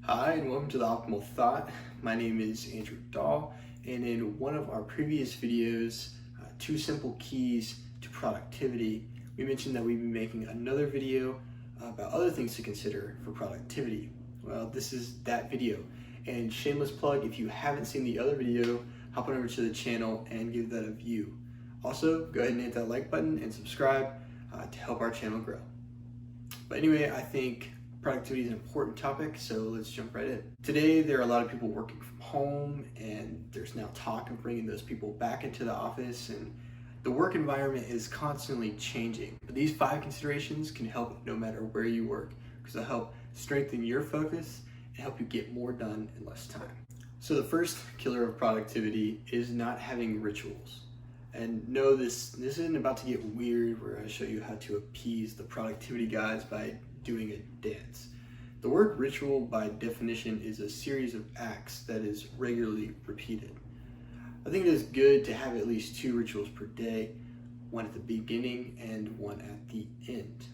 Hi, and welcome to The Optimal Thought. My name is Andrew Dahl, and in one of our previous videos, Two Simple Keys to Productivity, we mentioned that we'd be making another video about other things to consider for productivity. Well, this is that video, and shameless plug, if you haven't seen the other video, hop on over to the channel and give that a view. Also, go ahead and hit that like button and subscribe to help our channel grow. But anyway, I think productivity is an important topic, so let's jump right in. Today, there are a lot of people working from home, and there's now talk of bringing those people back into the office, and the work environment is constantly changing. But these 5 considerations can help no matter where you work, because they'll help strengthen your focus and help you get more done in less time. So the first killer of productivity is not having rituals. And no, this isn't about to get weird where I show you how to appease the productivity guys by doing a dance. The word ritual by definition is a series of acts that is regularly repeated. I think it is good to have at least 2 rituals per day, one at the beginning and one at the end.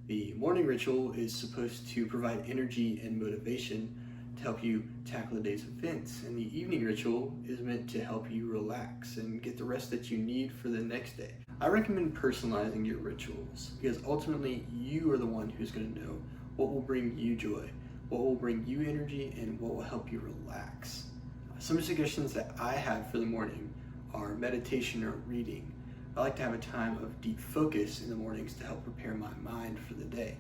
The morning ritual is supposed to provide energy and motivation to help you tackle the day's events, and the evening ritual is meant to help you relax and get the rest that you need for the next day. I recommend personalizing your rituals because ultimately you are the one who's going to know what will bring you joy, what will bring you energy, and what will help you relax. Some suggestions that I have for the morning are meditation or reading. I like to have a time of deep focus in the mornings to help prepare my mind for the day.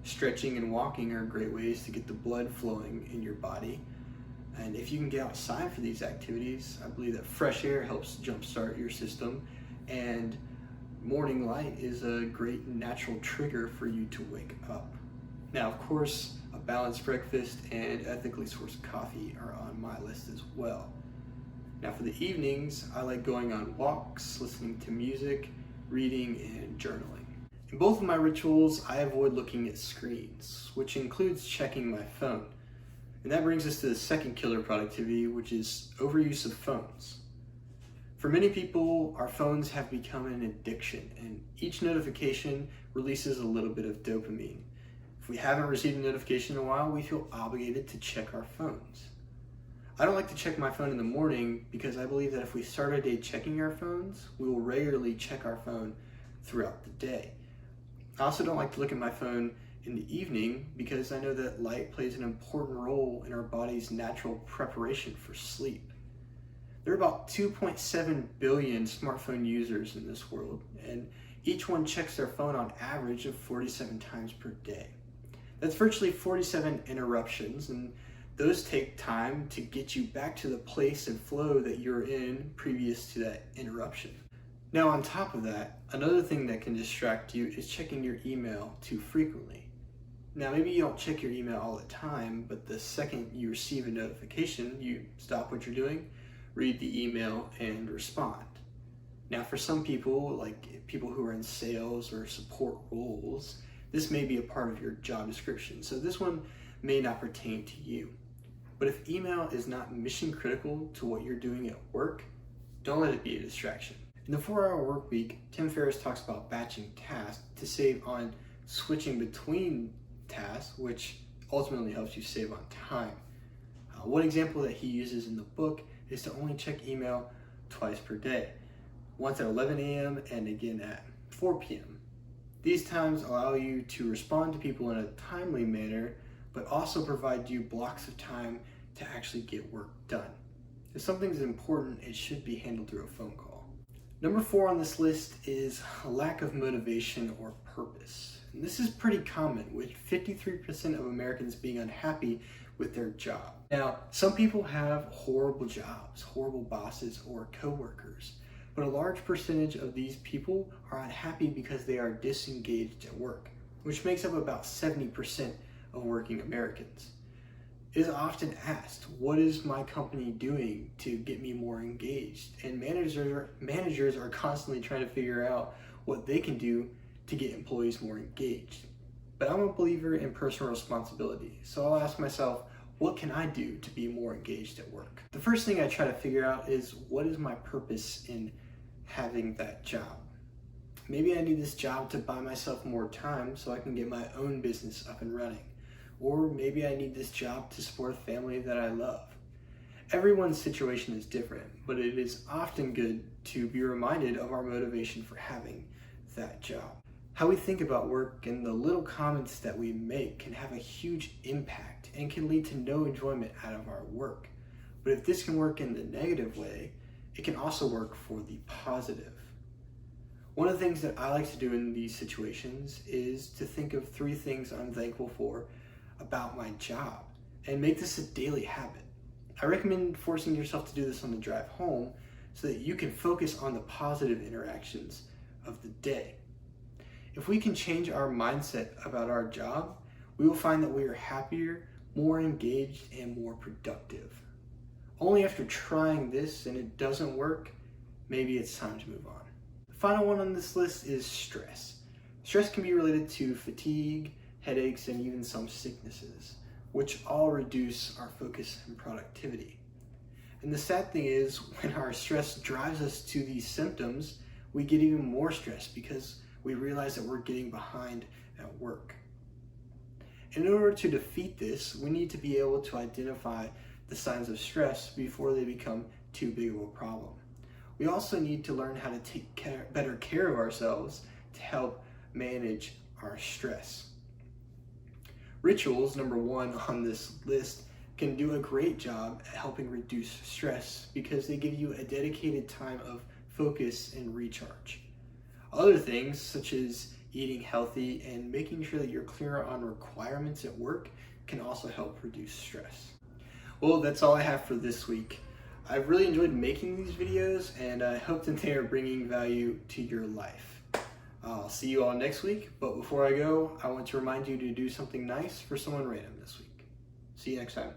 Stretching and walking are great ways to get the blood flowing in your body. And if you can get outside for these activities, I believe that fresh air helps jumpstart your system, and morning light is a great natural trigger for you to wake up. Now, of course, a balanced breakfast and ethically sourced coffee are on my list as well. Now, for the evenings, I like going on walks, listening to music, reading, and journaling. In both of my rituals, I avoid looking at screens, which includes checking my phone. And that brings us to the second killer of productivity, which is overuse of phones. For many people, our phones have become an addiction, and each notification releases a little bit of dopamine. If we haven't received a notification in a while, we feel obligated to check our phones. I don't like to check my phone in the morning because I believe that if we start our day checking our phones, we will regularly check our phone throughout the day. I also don't like to look at my phone in the evening because I know that light plays an important role in our body's natural preparation for sleep. There are about 2.7 billion smartphone users in this world, and each one checks their phone on average of 47 times per day. That's virtually 47 interruptions, and those take time to get you back to the place and flow that you're in previous to that interruption. Now, on top of that, another thing that can distract you is checking your email too frequently. Now, maybe you don't check your email all the time, but the second you receive a notification, you stop what you're doing, read the email, and respond. Now, for some people, like people who are in sales or support roles, this may be a part of your job description, so this one may not pertain to you. But if email is not mission critical to what you're doing at work, don't let it be a distraction. In the 4-hour work week, Tim Ferriss talks about batching tasks to save on switching between tasks, which ultimately helps you save on time. One example that he uses in the book is to only check email twice per day, once at 11 a.m. and again at 4 p.m. These times allow you to respond to people in a timely manner, but also provide you blocks of time to actually get work done. If something's important, it should be handled through a phone call. Number 4 on this list is a lack of motivation or purpose. And this is pretty common, with 53% of Americans being unhappy with their job. Now, some people have horrible jobs, horrible bosses, or coworkers, but a large percentage of these people are unhappy because they are disengaged at work, which makes up about 70% of working Americans. It is often asked, what is my company doing to get me more engaged? And managers are constantly trying to figure out what they can do to get employees more engaged. But I'm a believer in personal responsibility, so I'll ask myself, what can I do to be more engaged at work? The first thing I try to figure out is, what is my purpose in having that job? Maybe I need this job to buy myself more time so I can get my own business up and running. or maybe I need this job to support a family that I love. Everyone's situation is different, but it is often good to be reminded of our motivation for having that job. How we think about work and the little comments that we make can have a huge impact and can lead to no enjoyment out of our work. But if this can work in the negative way, it can also work for the positive. One of the things that I like to do in these situations is to think of 3 things I'm thankful for about my job and make this a daily habit. I recommend forcing yourself to do this on the drive home so that you can focus on the positive interactions of the day. If we can change our mindset about our job, we will find that we are happier, more engaged, and more productive. Only after trying this and it doesn't work, maybe it's time to move on. The final one on this list is stress. Stress can be related to fatigue, headaches, and even some sicknesses, which all reduce our focus and productivity. And the sad thing is, when our stress drives us to these symptoms, we get even more stressed because we realize that we're getting behind at work. In order to defeat this, we need to be able to identify the signs of stress before they become too big of a problem. We also need to learn how to take better care of ourselves to help manage our stress. Rituals, number 1 on this list, can do a great job at helping reduce stress because they give you a dedicated time of focus and recharge. Other things, such as eating healthy and making sure that you're clear on requirements at work, can also help reduce stress. Well, that's all I have for this week. I've really enjoyed making these videos, and I hope that they are bringing value to your life. I'll see you all next week, but before I go, I want to remind you to do something nice for someone random this week. See you next time.